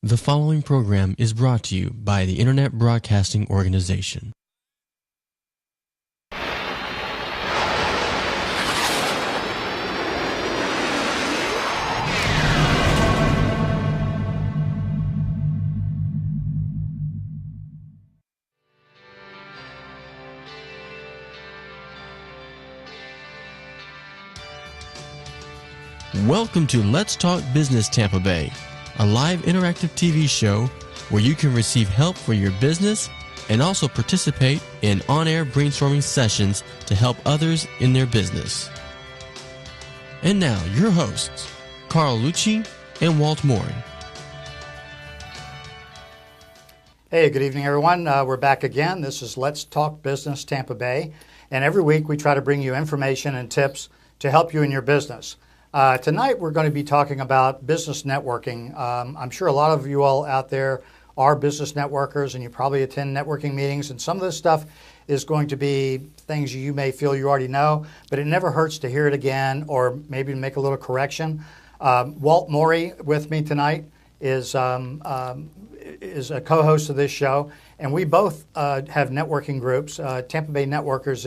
The following program is brought to you by the Internet Broadcasting Organization. Welcome to Let's Talk Business Tampa Bay, a live interactive TV show where you can receive help for your business and also participate in on-air brainstorming sessions to help others in their business. And now, your hosts, Carl Lucci and Walt Mooring. Hey, good evening, everyone. We're back again. This is Let's Talk Business Tampa Bay. And every week we try to bring you information and tips to help you in your business. Tonight we're going to be talking about business networking. I'm sure a lot of you all out there are business networkers and you probably attend networking meetings, and some of this stuff is going to be things you may feel you already know, but it never hurts to hear it again or maybe make a little correction. Walt Mooring with me tonight is a co-host of this show, and we both have networking groups. Tampa Bay Networkers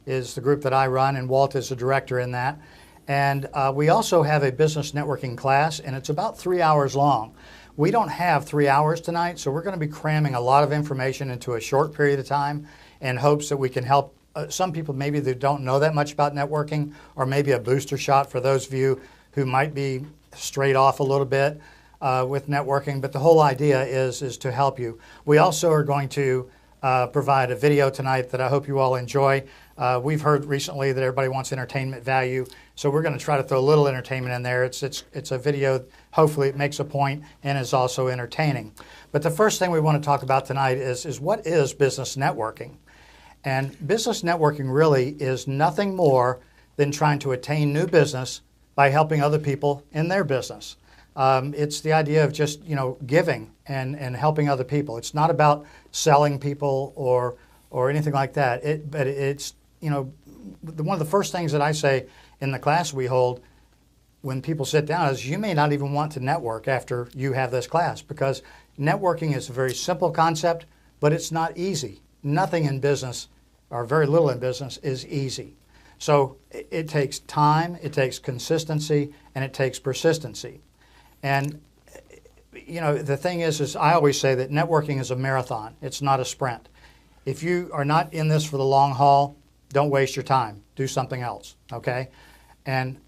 is the group that I run, and Walt is the director in that. And we also have a business networking class, and it's about 3 hours long. We don't have 3 hours tonight, so we're going to be cramming a lot of information into a short period of time in hopes that we can help some people maybe that don't know that much about networking, or maybe a booster shot for those of you who might be straight off a little bit with networking. But the whole idea is to help you. We also are going to provide a video tonight that I hope you all enjoy. We've heard recently that everybody wants entertainment value, so we're going to try to throw a little entertainment in there. It's a video. Hopefully it makes a point and is also entertaining. But the first thing we want to talk about tonight is what is business networking? And business networking really is nothing more than trying to attain new business by helping other people in their business. It's the idea of just giving and helping other people. It's not about selling people or anything like that. But it's one of the first things that I say in the class we hold when people sit down is you may not even want to network after you have this class, because networking is a very simple concept, but it's not easy. Nothing in business, or very little in business, is easy. So it takes time, it takes consistency, and it takes persistency. And the thing is I always say that networking is a marathon. It's not a sprint. If you are not in this for the long haul, don't waste your time. Do something else, okay? And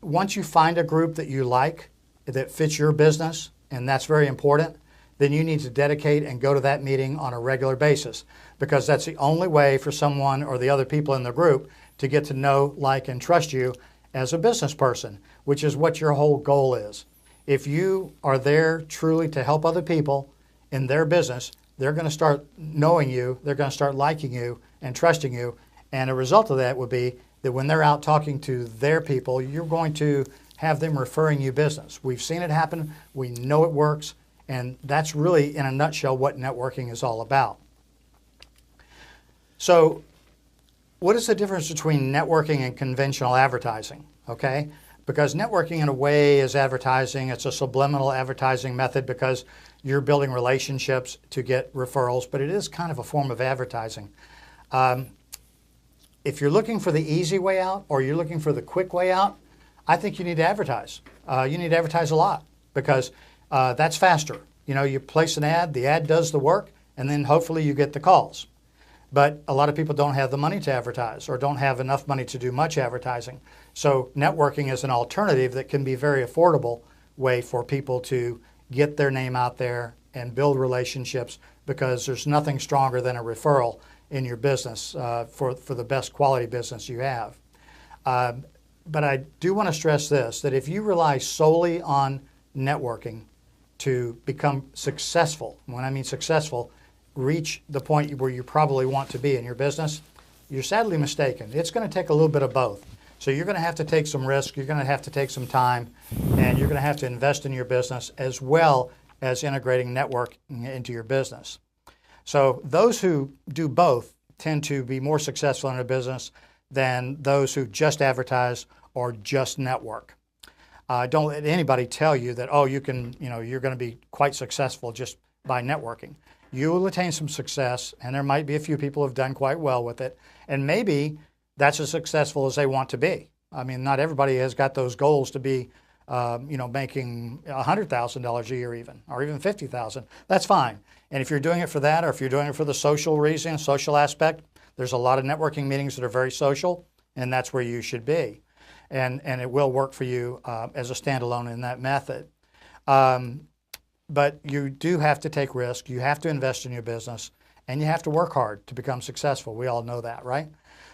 once you find a group that you like, that fits your business, and that's very important, then you need to dedicate and go to that meeting on a regular basis, because that's the only way for someone or the other people in the group to get to know, like, and trust you as a business person, which is what your whole goal is. If you are there truly to help other people in their business, they're going to start knowing you, they're going to start liking you and trusting you, and a result of that would be that when they're out talking to their people, you're going to have them referring you business. We've seen it happen, we know it works, and that's really, in a nutshell, what networking is all about. So, what is the difference between networking and conventional advertising? Okay? Because networking, in a way, is advertising. It's a subliminal advertising method because you're building relationships to get referrals, but it is kind of a form of advertising. If you're looking for the easy way out or you're looking for the quick way out, I think you need to advertise. You need to advertise a lot, because that's faster. You place an ad, the ad does the work, and then hopefully you get the calls. But a lot of people don't have the money to advertise or don't have enough money to do much advertising. So networking is an alternative that can be a very affordable way for people to get their name out there and build relationships, because there's nothing stronger than a referral in your business for the best quality business you have. But I do want to stress this, that if you rely solely on networking to become successful, when I mean successful, reach the point where you probably want to be in your business, you're sadly mistaken. It's going to take a little bit of both. So you're going to have to take some risk, you're going to have to take some time, and you're going to have to invest in your business as well as integrating networking into your business. So those who do both tend to be more successful in their business than those who just advertise or just network. Don't let anybody tell you that, oh, you're going to be quite successful just by networking. You will attain some success, and there might be a few people who have done quite well with it, and maybe that's as successful as they want to be. I mean, not everybody has got those goals to be, making $100,000 a year even, or even $50,000. That's fine. And if you're doing it for that, or if you're doing it for the social reason, social aspect, there's a lot of networking meetings that are very social, and that's where you should be. And it will work for you as a standalone in that method. But you do have to take risk. You have to invest in your business, and you have to work hard to become successful. We all know that, right?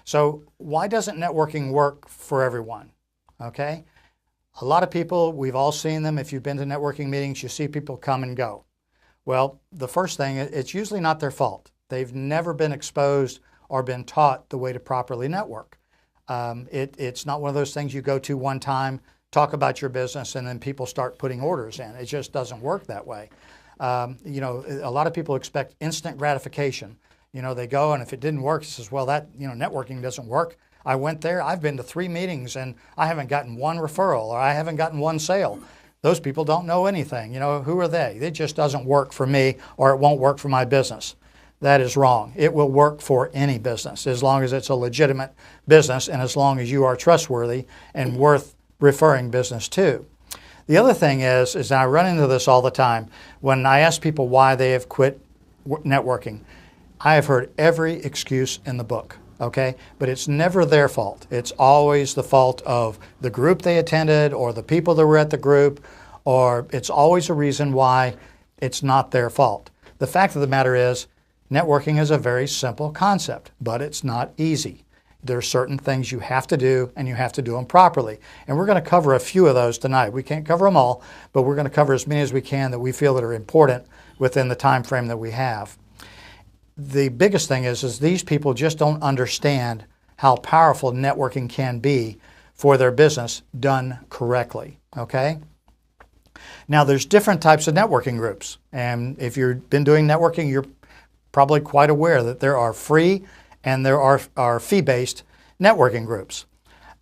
So why doesn't networking work for everyone? Okay? A lot of people, we've all seen them. If you've been to networking meetings, you see people come and go. Well, the first thing, it's usually not their fault. They've never been exposed or been taught the way to properly network. It's not one of those things you go to one time, talk about your business, and then people start putting orders in. It just doesn't work that way. A lot of people expect instant gratification. They go, and if it didn't work, it says, well, networking doesn't work. I went there, I've been to 3 meetings, and I haven't gotten one referral, or I haven't gotten one sale. Those people don't know anything. Who are they? It just doesn't work for me, or it won't work for my business. That is wrong. It will work for any business as long as it's a legitimate business and as long as you are trustworthy and worth referring business to. The other thing is I run into this all the time. When I ask people why they have quit networking, I have heard every excuse in the book, okay? But it's never their fault. It's always the fault of the group they attended or the people that were at the group, or it's always a reason why it's not their fault. The fact of the matter is, networking is a very simple concept, but it's not easy. There are certain things you have to do, and you have to do them properly. And we're going to cover a few of those tonight. We can't cover them all, but we're going to cover as many as we can that we feel that are important within the time frame that we have. The biggest thing is these people just don't understand how powerful networking can be for their business done correctly, okay? Now, there's different types of networking groups. And if you've been doing networking, you're probably quite aware that there are free and there are fee-based networking groups.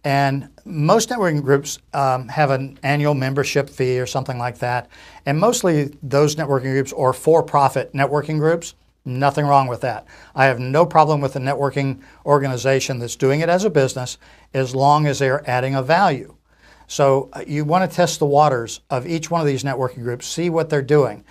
And most networking groups have an annual membership fee or something like that. And mostly those networking groups are for-profit networking groups. Nothing wrong with that. I have no problem with a networking organization that's doing it as a business as long as they're adding a value. So you want to test the waters of each one of these networking groups, see what they're doing.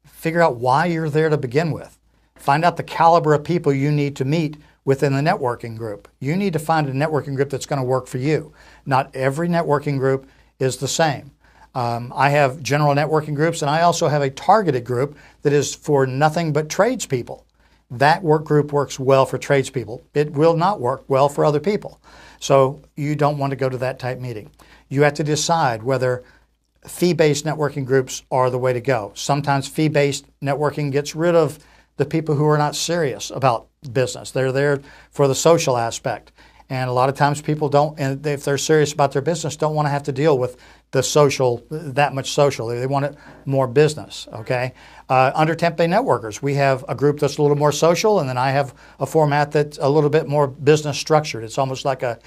Figure out why you're there to begin with. Find out the caliber of people you need to meet within the networking group. You need to find a networking group that's going to work for you. Not every networking group is the same. I have general networking groups, and I also have a targeted group that is for nothing but tradespeople. That work group works well for tradespeople. It will not work well for other people. So you don't want to go to that type meeting. You have to decide whether fee-based networking groups are the way to go. Sometimes fee-based networking gets rid of the people who are not serious about business. They're there for the social aspect. And a lot of times people don't, and if they're serious about their business, don't want to have to deal with the social, that much social. They want it more business, okay? Under Tampa Bay Networkers, we have a group that's a little more social, and then I have a format that's a little bit more business structured. It's almost like a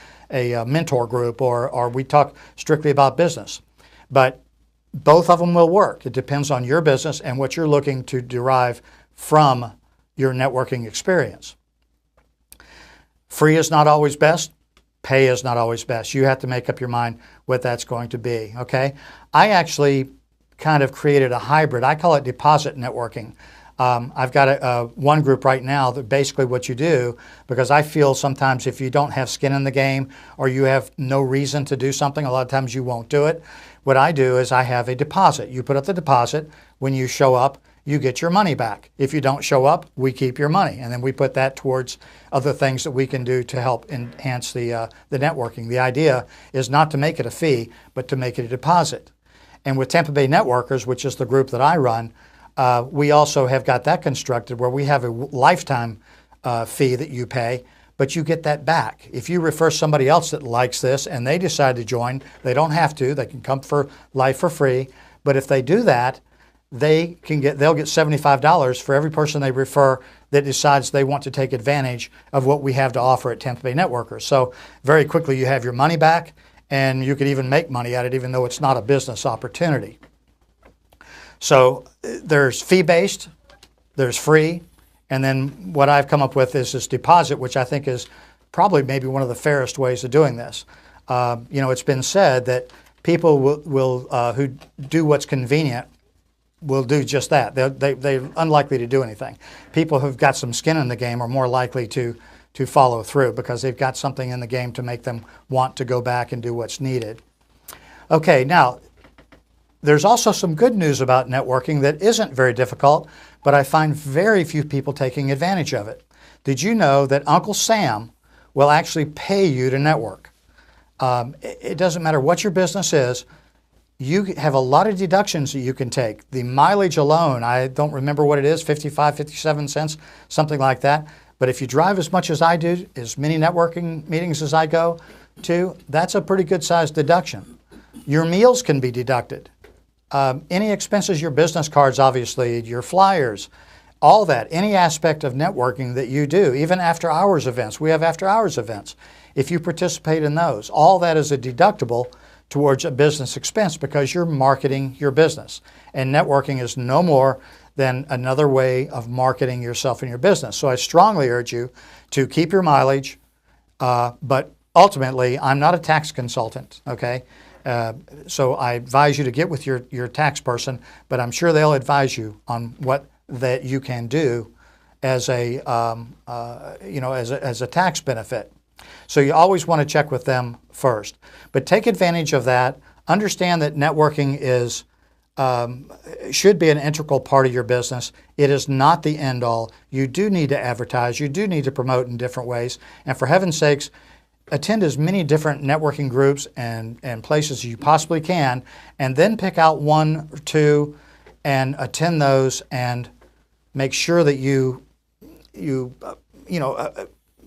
mentor group, or we talk strictly about business. But both of them will work. It depends on your business and what you're looking to derive from your networking experience. Free is not always best. Pay is not always best. You have to make up your mind what that's going to be, okay? I actually kind of created a hybrid. I call it deposit networking. I've got one group right now that basically what you do, because I feel sometimes if you don't have skin in the game or you have no reason to do something, a lot of times you won't do it. What I do is I have a deposit. You put up the deposit. When you show up, you get your money back. If you don't show up, we keep your money. And then we put that towards other things that we can do to help enhance the networking. The idea is not to make it a fee, but to make it a deposit. And with Tampa Bay Networkers, which is the group that I run, we also have got that constructed where we have a lifetime fee that you pay, but you get that back. If you refer somebody else that likes this and they decide to join, they don't have to. They can come for life for free. But if they do that, they'll get $75 for every person they refer that decides they want to take advantage of what we have to offer at Tampa Bay Networkers. So very quickly you have your money back, and you could even make money at it even though it's not a business opportunity. So there's fee-based, there's free, and then what I've come up with is this deposit, which I think is probably maybe one of the fairest ways of doing this. It's been said that people will who do what's convenient will do just that. They're unlikely to do anything. People who've got some skin in the game are more likely to follow through because they've got something in the game to make them want to go back and do what's needed. Okay, now, there's also some good news about networking that isn't very difficult, but I find very few people taking advantage of it. Did you know that Uncle Sam will actually pay you to network? It doesn't matter what your business is. You have a lot of deductions that you can take. The mileage alone, I don't remember what it is, 55, 57 cents, something like that. But if you drive as much as I do, as many networking meetings as I go to, that's a pretty good sized deduction. Your meals can be deducted. Any expenses, your business cards, obviously, your flyers, all that, any aspect of networking that you do, even after hours events. We have after hours events. If you participate in those, all that is a deductible towards a business expense because you're marketing your business. And networking is no more than another way of marketing yourself and your business. So I strongly urge you to keep your mileage, but ultimately, I'm not a tax consultant, okay? So I advise you to get with your tax person, but I'm sure they'll advise you on what that you can do as a as a tax benefit. So you always want to check with them first. But take advantage of that. Understand that networking is should be an integral part of your business. It is not the end all. You do need to advertise. You do need to promote in different ways. And for heaven's sakes, attend as many different networking groups and places as you possibly can, and then pick out one or two and attend those and make sure that you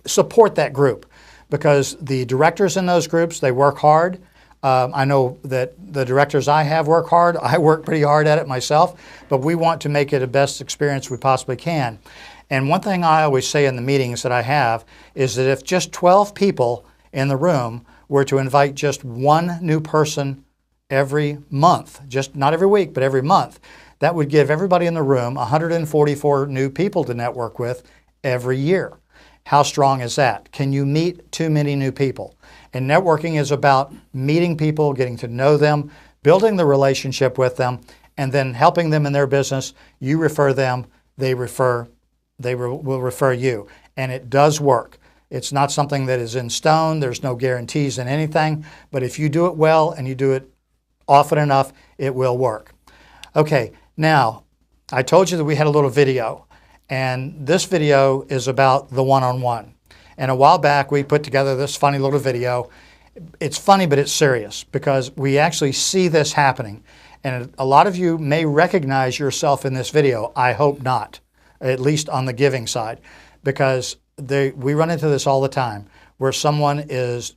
support that group, because the directors in those groups, they work hard. I know that the directors I have work hard. I work pretty hard at it myself, but we want to make it the best experience we possibly can. And one thing I always say in the meetings that I have is that if just 12 people in the room were to invite just one new person every month, just not every week, but every month, that would give everybody in the room 144 new people to network with every year. How strong is that? Can you meet too many new people? And networking is about meeting people, getting to know them, building the relationship with them, and then helping them in their business. You refer them, they will refer you. And it does work. It's not something that is in stone. There's no guarantees in anything. But if you do it well and you do it often enough, it will work. Okay, now, I told you that we had a little video. And this video is about the one-on-one. And a while back, we put together this funny little video. It's funny, but it's serious because we actually see this happening. And a lot of you may recognize yourself in this video. I hope not, at least on the giving side, because we run into this all the time where someone is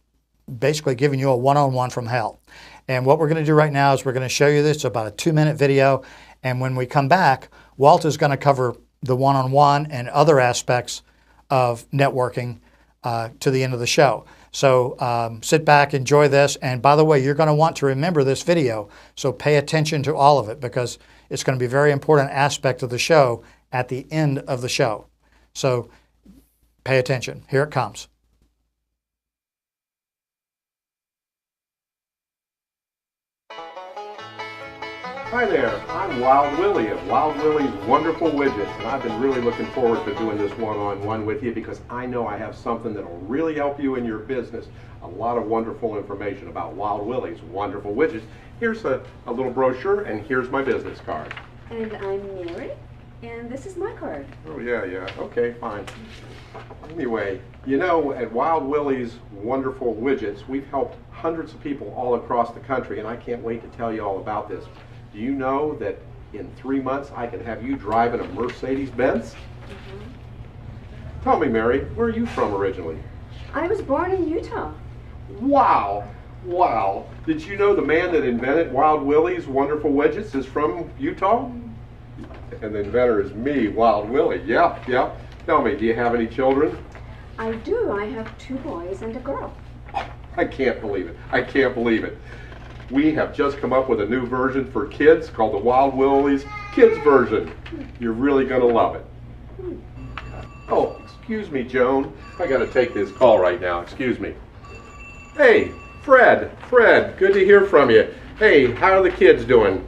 basically giving you a one-on-one from hell. And what we're going to do right now is we're going to show you this. It's about a 2-minute video. And when we come back, Walt is going to cover the one-on-one and other aspects of networking to the end of the show. So sit back, enjoy this. And by the way, you're going to want to remember this video. So pay attention to all of it because it's going to be a very important aspect of the show at the end of the show. So pay attention. Here it comes. Hi there, I'm Wild Willie of Wild Willie's Wonderful Widgets, and I've been really looking forward to doing this one-on-one with you because I know I have something that will really help you in your business. A lot of wonderful information about Wild Willie's Wonderful Widgets. Here's a little brochure, and here's my business card. And I'm Mary, and this is my card. Oh, yeah, okay, fine. Anyway, you know, at Wild Willie's Wonderful Widgets, we've helped hundreds of people all across the country, and I can't wait to tell you all about this. Do you know that in 3 months I can have you driving a Mercedes-Benz? Tell me, Mary, where are you from originally? I was born in Utah. Wow! Wow! Did you know the man that invented Wild Willie's Wonderful Widgets is from Utah? And the inventor is me, Wild Willie. Yeah. Tell me, do you have any children? I do. I have 2 boys and a girl. I can't believe it. I can't believe it. We have just come up with a new version for kids called the Wild Willie's Kids version. You're really going to love it. Oh, excuse me, Joan. I got to take this call right now. Excuse me. Hey, Fred, good to hear from you. Hey, how are the kids doing?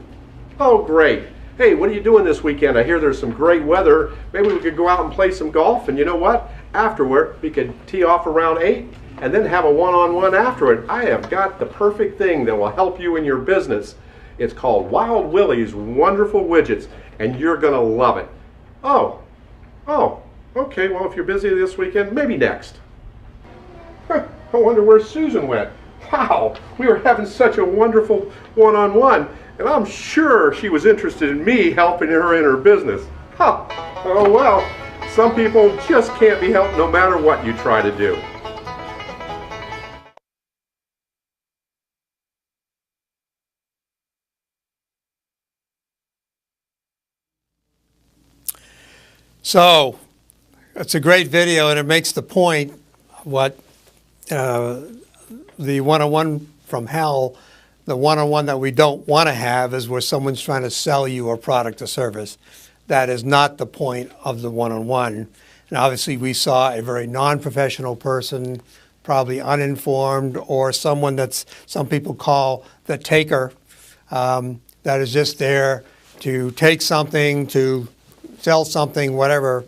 Oh, great. Hey, what are you doing this weekend? I hear there's some great weather. Maybe we could go out and play some golf, and you know what? Afterward, we could tee off around 8 and then have a one-on-one afterward. I have got the perfect thing that will help you in your business. It's called Wild Willie's Wonderful Widgets, and you're going to love it. Oh, okay, well, if you're busy this weekend, maybe next. I wonder where Susan went. Wow, we were having such a wonderful one-on-one, and I'm sure she was interested in me helping her in her business. Huh. Oh well, some people just can't be helped no matter what you try to do. So, it's a great video, and it makes the point what the one-on-one from hell, the one-on-one that we don't want to have is where someone's trying to sell you a product or service. That is not the point of the one-on-one. And obviously we saw a very non-professional person, probably uninformed, or someone that's some people call the taker, that is just there to take something, to sell something, whatever.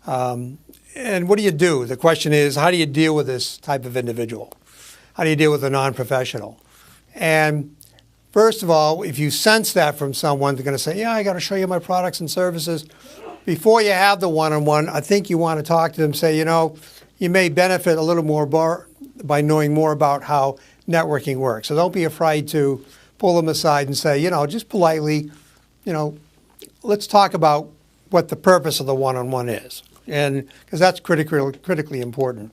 And what do you do? The question is, how do you deal with this type of individual? How do you deal with a non-professional? And first of all, if you sense that from someone, they're going to say, yeah, I got to show you my products and services. Before you have the one-on-one, I think you want to talk to them, say, you know, you may benefit a little more by knowing more about how networking works. So don't be afraid to pull them aside and say, you know, just politely, you know, let's talk about what the purpose of the one-on-one is. And because that's critically important.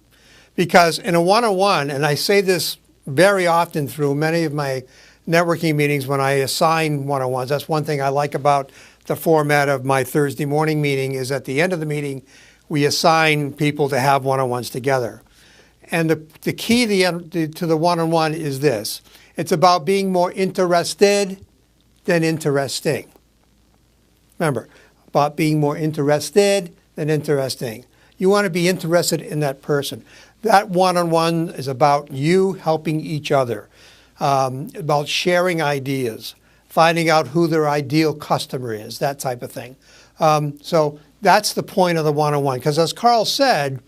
Because in a one-on-one, and I say this very often through many of my networking meetings when I assign one-on-ones, that's one thing I like about the format of my Thursday morning meeting is at the end of the meeting, we assign people to have one-on-ones together. And the key to the one-on-one is this. It's about being more interested than interesting. Remember, about being more interested than interesting. You want to be interested in that person. That one-on-one is about you helping each other, about sharing ideas, finding out who their ideal customer is, that type of thing. So that's the point of the one-on-one. Because as Carl said,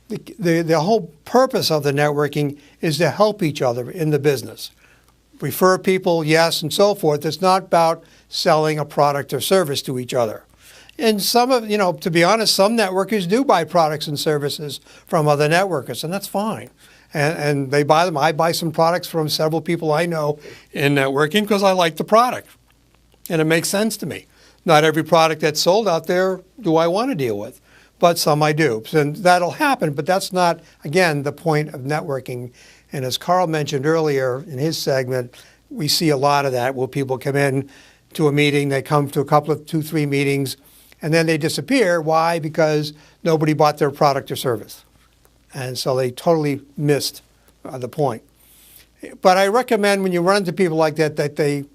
the whole purpose of the networking is to help each other in the business. Refer people, yes, and so forth. It's not about selling a product or service to each other. And some of, you know, to be honest, some networkers do buy products and services from other networkers, and that's fine. And they buy them. I buy some products from several people I know in networking because I like the product. And it makes sense to me. Not every product that's sold out there do I want to deal with, but some I do. And that'll happen, but that's not, again, the point of networking. And as Carl mentioned earlier in his segment, we see a lot of that where people come in to a meeting, they come to a couple of 2-3 meetings, and then they disappear. Why? Because nobody bought their product or service. And so they totally missed the point. But I recommend when you run into people like that, that they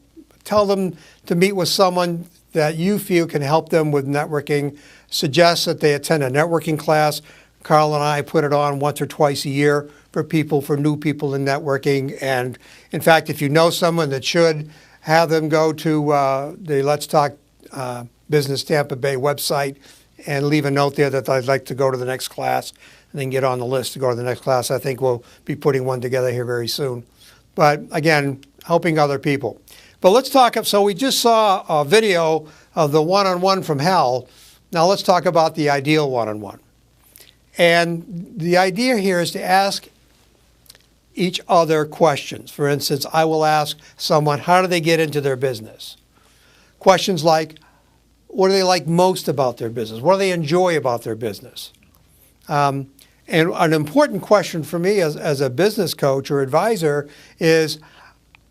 tell them to meet with someone that you feel can help them with networking. Suggest that they attend a networking class. Carl and I put it on once or twice a year for new people in networking. And in fact, if you know someone that should, have them go to the Let's Talk Business Tampa Bay website and leave a note there that I'd like to go to the next class, and then get on the list to go to the next class. I think we'll be putting one together here very soon. But again, helping other people. But let's talk, so we just saw a video of the one-on-one from hell. Now let's talk about the ideal one-on-one. And the idea here is to ask each other questions. For instance, I will ask someone, how do they get into their business? Questions like, what do they like most about their business? What do they enjoy about their business? And an important question for me as a business coach or advisor is,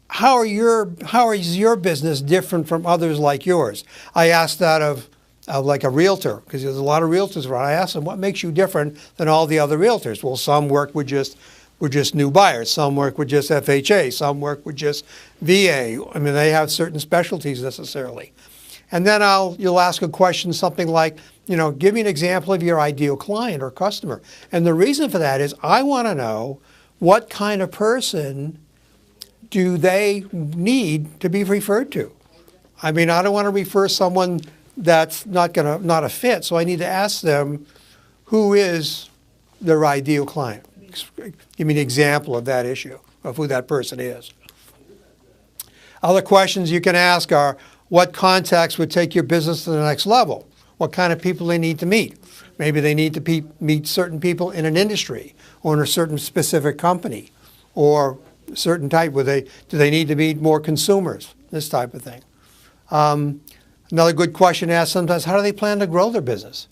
how is your business different from others like yours? I ask that of like a realtor, because there's a lot of realtors around. I ask them, what makes you different than all the other realtors? Well, some work with just with just new buyers. Some work with just FHA. Some work with just VA. I mean, they have certain specialties necessarily. And then you'll ask a question, something like, give me an example of your ideal client or customer. And the reason for that is I want to know what kind of person do they need to be referred to. I mean, I don't want to refer someone that's not a fit, so I need to ask them who is their ideal client. Give me an example of that issue, of who that person is. Other questions you can ask are, what contacts would take your business to the next level? What kind of people they need to meet? Maybe they need to meet certain people in an industry or in a certain specific company or certain type. Do they need to meet more consumers? This type of thing. Another good question to ask sometimes, how do they plan to grow their business?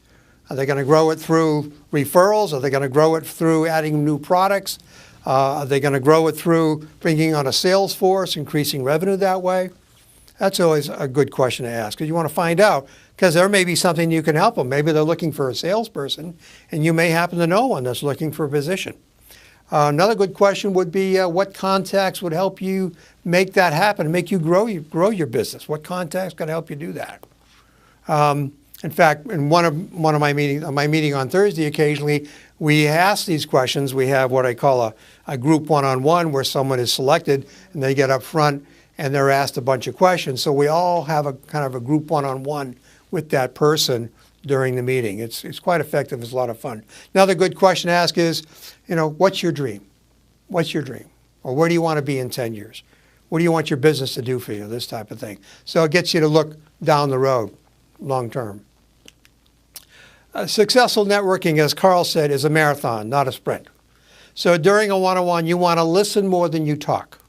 Are they going to grow it through referrals? Are they going to grow it through adding new products? Are they going to grow it through bringing on a sales force, increasing revenue that way? That's always a good question to ask because you want to find out, because there may be something you can help them. Maybe they're looking for a salesperson and you may happen to know one that's looking for a position. Another good question would be what contacts would help you make that happen, make you grow your business? What contacts can help you do that? In fact, in one of my meeting on Thursday, occasionally we ask these questions. We have what I call a group one-on-one where someone is selected and they get up front and they're asked a bunch of questions. So we all have a kind of a group one-on-one with that person during the meeting. It's quite effective. It's a lot of fun. Another good question to ask is, what's your dream? What's your dream? Or where do you want to be in 10 years? What do you want your business to do for you? This type of thing. So it gets you to look down the road, long term. Successful networking, as Carl said, is a marathon, not a sprint. So during a one-on-one, you want to listen more than you talk.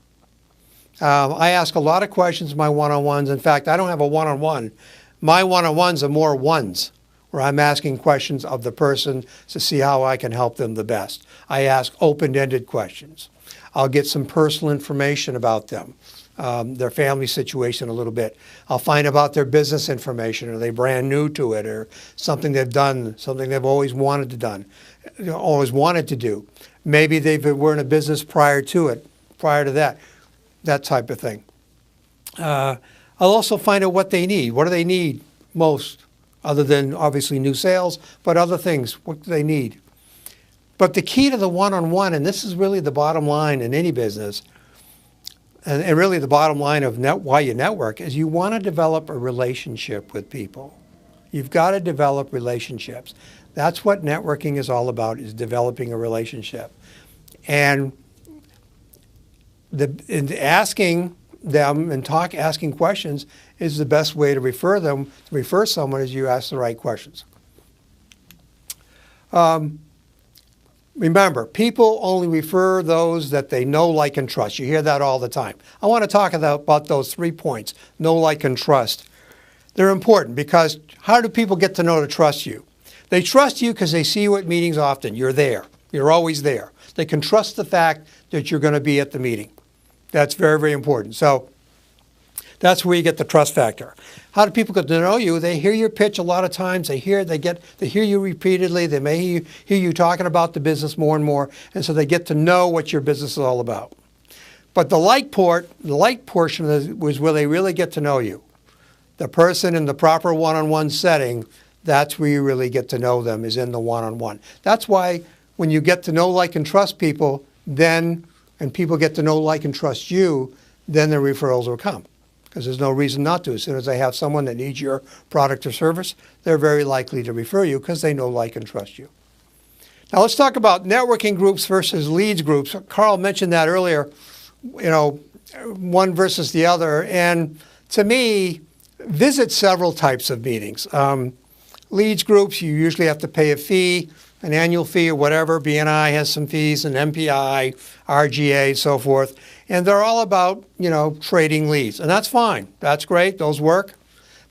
I ask a lot of questions in my one-on-ones. In fact, I don't have a one-on-one. My one-on-ones are more ones, where I'm asking questions of the person to see how I can help them the best. I ask open-ended questions. I'll get some personal information about them, their family situation a little bit. I'll find about their business information. Are they brand new to it, or something they've done, something they've always wanted to do. Maybe they were in a business prior to that type of thing. I'll also find out what they need. What do they need most, other than obviously new sales, but other things? What do they need? But the key to the one-on-one, and this is really the bottom line in any business, and really the bottom line of why you network, is you want to develop a relationship with people. You've got to develop relationships. That's what networking is all about, is developing a relationship. And asking them and asking questions is the best way to refer someone, is you ask the right questions. Remember, people only refer those that they know, like, and trust. You hear that all the time. I want to talk about those 3 points, know, like, and trust. They're important because how do people get to know to trust you? They trust you because they see you at meetings often. You're there. You're always there. They can trust the fact that you're going to be at the meeting. That's very, very important. So that's where you get the trust factor. How do people get to know you? They hear your pitch a lot of times. They hear you repeatedly. They may hear you talking about the business more and more, and so they get to know what your business is all about. But the like portion was where they really get to know you. The person in the proper one-on-one setting, that's where you really get to know them, is in the one-on-one. That's why when you get to know, like, and trust people, and people get to know, like, and trust you, then the referrals will come. Because there's no reason not to. As soon as they have someone that needs your product or service, they're very likely to refer you because they know, like, and trust you. Now let's talk about networking groups versus leads groups. Carl mentioned that earlier, one versus the other. And to me, visit several types of meetings. Leads groups, you usually have to pay a fee, an annual fee or whatever. BNI has some fees, and MPI, RGA, so forth. And they're all about, trading leads. And that's fine. That's great. Those work.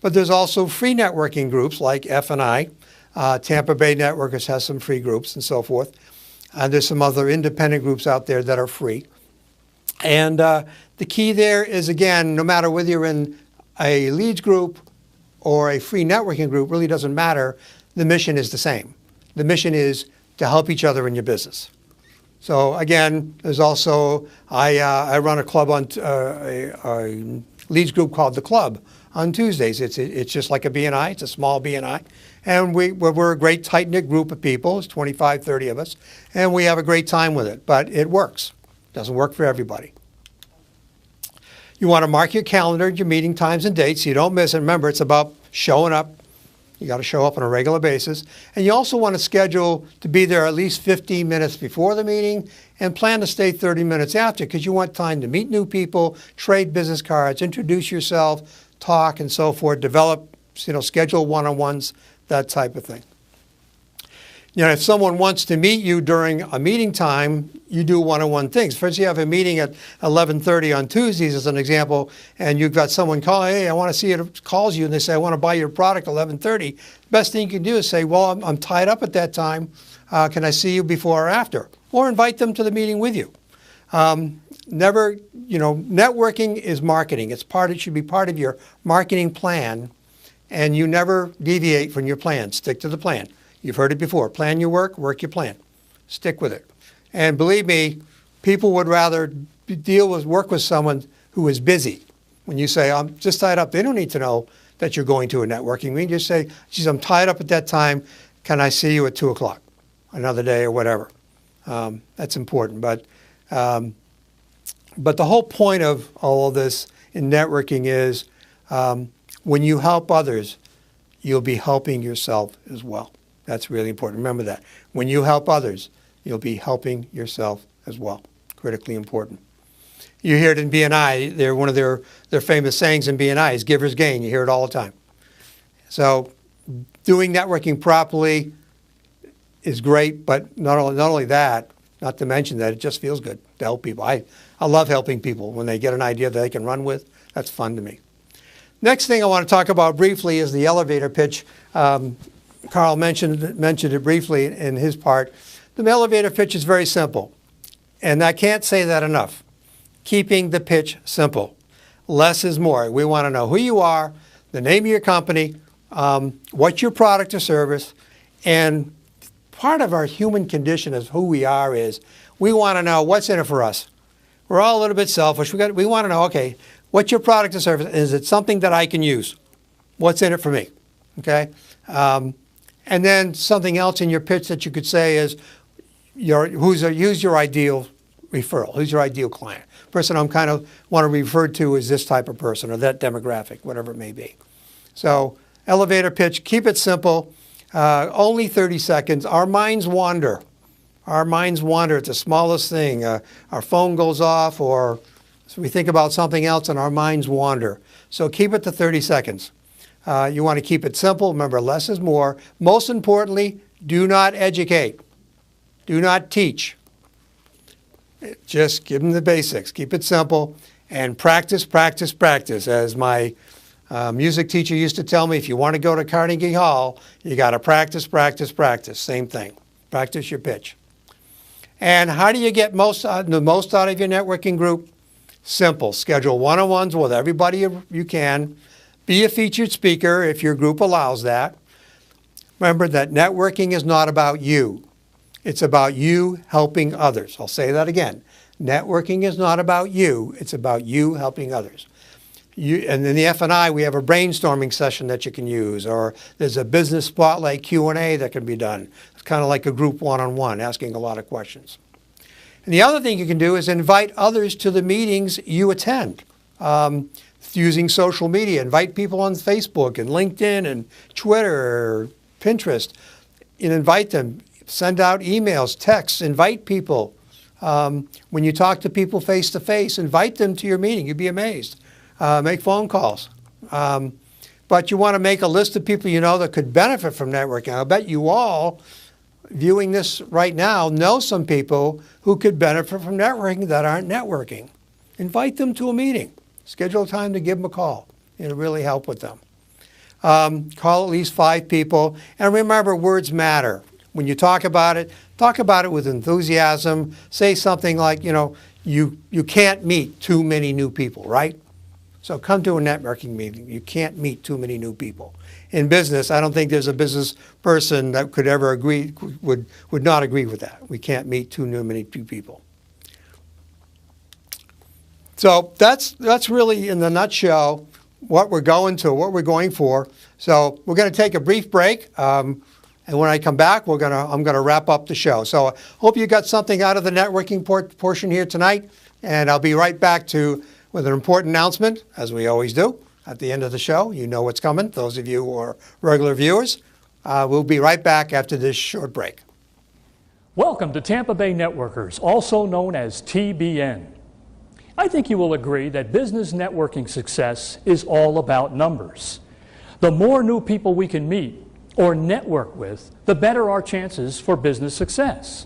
But there's also free networking groups like F&I. Tampa Bay Networkers has some free groups and so forth. And there's some other independent groups out there that are free. And the key there is, again, no matter whether you're in a leads group or a free networking group, really doesn't matter. The mission is the same. The mission is to help each other in your business. So again, there's also, I run a club on, a leads group called The Club on Tuesdays. It's just like a BNI. It's a small BNI. And we're a great tight-knit group of people. It's 25, 30 of us. And we have a great time with it. But it works. Doesn't work for everybody. You want to mark your calendar, your meeting times and dates so you don't miss it. Remember, it's about showing up. You got to show up on a regular basis. And you also want to schedule to be there at least 15 minutes before the meeting and plan to stay 30 minutes after, because you want time to meet new people, trade business cards, introduce yourself, talk and so forth, develop, schedule one-on-ones, that type of thing. If someone wants to meet you during a meeting time, you do one-on-one things. First, you have a meeting at 11:30 on Tuesdays, as an example, and you've got someone call, hey, I want to see it, calls you, and they say, I want to buy your product at 11:30. Best thing you can do is say, well, I'm tied up at that time. Can I see you before or after? Or invite them to the meeting with you. Networking is marketing. It should be part of your marketing plan, and you never deviate from your plan. Stick to the plan. You've heard it before. Plan your work, work your plan. Stick with it. And believe me, people would rather work with someone who is busy. When you say, I'm just tied up, they don't need to know that you're going to a networking meeting. Just say, geez, I'm tied up at that time. Can I see you at 2 o'clock another day or whatever? That's important. But the whole point of all of this in networking is when you help others, you'll be helping yourself as well. That's really important. Remember that. When you help others, you'll be helping yourself as well. Critically important. You hear it in BNI. One of their famous sayings in BNI is giver's gain. You hear it all the time. So doing networking properly is great, but not only that, not to mention that it just feels good to help people. I love helping people when they get an idea that they can run with. That's fun to me. Next thing I want to talk about briefly is the elevator pitch. Carl mentioned it briefly in his part. The elevator pitch is very simple, and I can't say that enough. Keeping the pitch simple. Less is more. We want to know who you are, the name of your company, what's your product or service, and part of our human condition as who we are is we want to know what's in it for us. We're all a little bit selfish. We want to know, okay, what's your product or service? Is it something that I can use? What's in it for me? Okay? And then something else in your pitch that you could say is, who's your ideal referral? Who's your ideal client? Person I'm kind of want to refer to as this type of person or that demographic, whatever it may be. So elevator pitch, keep it simple. Only 30 seconds. Our minds wander. Our minds wander. It's the smallest thing. Our phone goes off or so we think about something else and our minds wander. So keep it to 30 seconds. You want to keep it simple. Remember, less is more. Most importantly, do not educate. Do not teach. Just give them the basics. Keep it simple. And practice, practice, practice. As my music teacher used to tell me, if you want to go to Carnegie Hall, you got to practice, practice, practice. Same thing. Practice your pitch. And how do you get the most out of your networking group? Simple. Schedule one-on-ones with everybody you can. Be a featured speaker if your group allows that. Remember that networking is not about you. It's about you helping others. I'll say that again. Networking is not about you. It's about you helping others. And in the F&I, we have a brainstorming session that you can use, or there's a business spotlight Q&A that can be done. It's kind of like a group one-on-one, asking a lot of questions. And the other thing you can do is invite others to the meetings you attend. Using social media, invite people on Facebook and LinkedIn and Twitter, Pinterest, and invite them. Send out emails, texts, invite people. When you talk to people face to face, invite them to your meeting. You'd be amazed. Make phone calls. But you want to make a list of people you know that could benefit from networking. I bet you all viewing this right now know some people who could benefit from networking that aren't networking. Invite them to a meeting. Schedule time to give them a call. It'll really help with them. Call at least 5 people. And remember, words matter. When you talk about it with enthusiasm. Say something like, you can't meet too many new people, right? So come to a networking meeting. You can't meet too many new people. In business, I don't think there's a business person that could ever agree, would not agree with that. We can't meet too many people. So that's really in the nutshell what we're going for. So we're going to take a brief break, and when I come back, I'm going to wrap up the show. So I hope you got something out of the networking portion here tonight, and I'll be right back with an important announcement, as we always do at the end of the show. You know what's coming. Those of you who are regular viewers, we'll be right back after this short break. Welcome to Tampa Bay Networkers, also known as TBN. I think you will agree that business networking success is all about numbers. The more new people we can meet or network with, the better our chances for business success.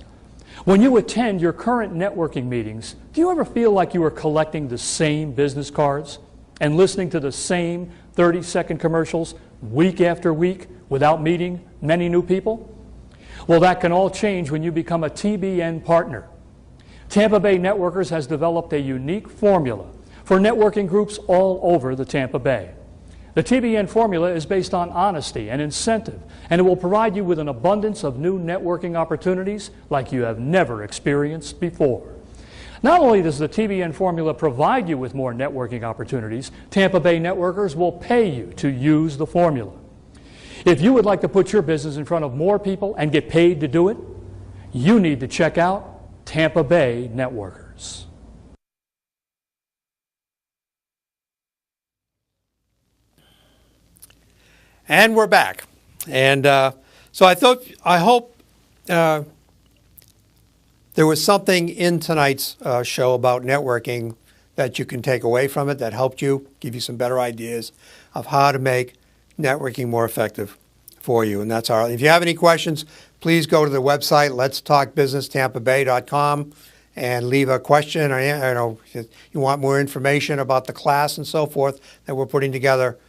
When you attend your current networking meetings, do you ever feel like you are collecting the same business cards and listening to the same 30-second commercials week after week without meeting many new people? Well, that can all change when you become a TBN partner. Tampa Bay Networkers has developed a unique formula for networking groups all over the Tampa Bay. The TBN formula is based on honesty and incentive, and it will provide you with an abundance of new networking opportunities like you have never experienced before. Not only does the TBN formula provide you with more networking opportunities, Tampa Bay Networkers will pay you to use the formula. If you would like to put your business in front of more people and get paid to do it, you need to check out Tampa Bay Networkers. And we're back. And so I hope there was something in tonight's show about networking that you can take away from it that helped you, give you some better ideas of how to make networking more effective for you. And that's our, if you have any questions, please go to the website, letstalkbusinesstampabay.com, and leave a question, or if you want more information about the class and so forth that we're putting together.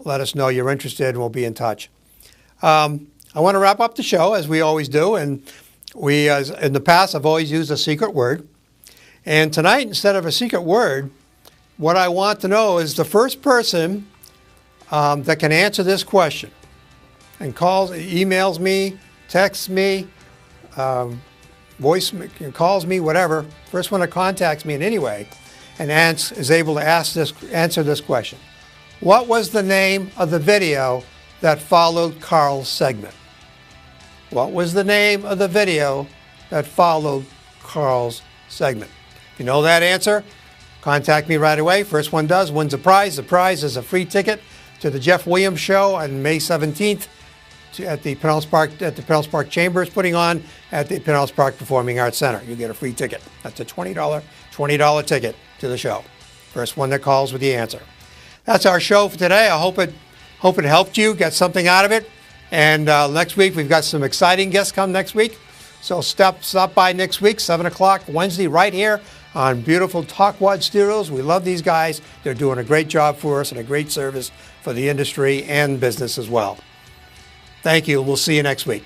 Let us know you're interested, and we'll be in touch. I want to wrap up the show, as we always do, and in the past, I've always used a secret word. And tonight, instead of a secret word, what I want to know is the first person that can answer this question and emails me, texts me, calls me, whatever, first one that contacts me in any way, and is able to answer this question. What was the name of the video that followed Carl's segment? What was the name of the video that followed Carl's segment? If you know that answer, contact me right away. First one does wins a prize. The prize is a free ticket to the Jeff Williams Show on May 17th at the Pinellas Park Chamber is putting on at the Pinellas Park Performing Arts Center. You get a free ticket. That's a $20 ticket to the show. First one that calls with the answer. That's our show for today. I hope it helped you, get something out of it. And next week, we've got some exciting guests come next week. So stop by next week, 7 o'clock Wednesday, right here on beautiful Talkwad Studios. We love these guys. They're doing a great job for us and a great service for the industry and business as well. Thank you. We'll see you next week.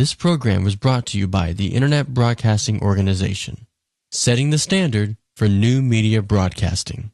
This program was brought to you by the Internet Broadcasting Organization, setting the standard for new media broadcasting.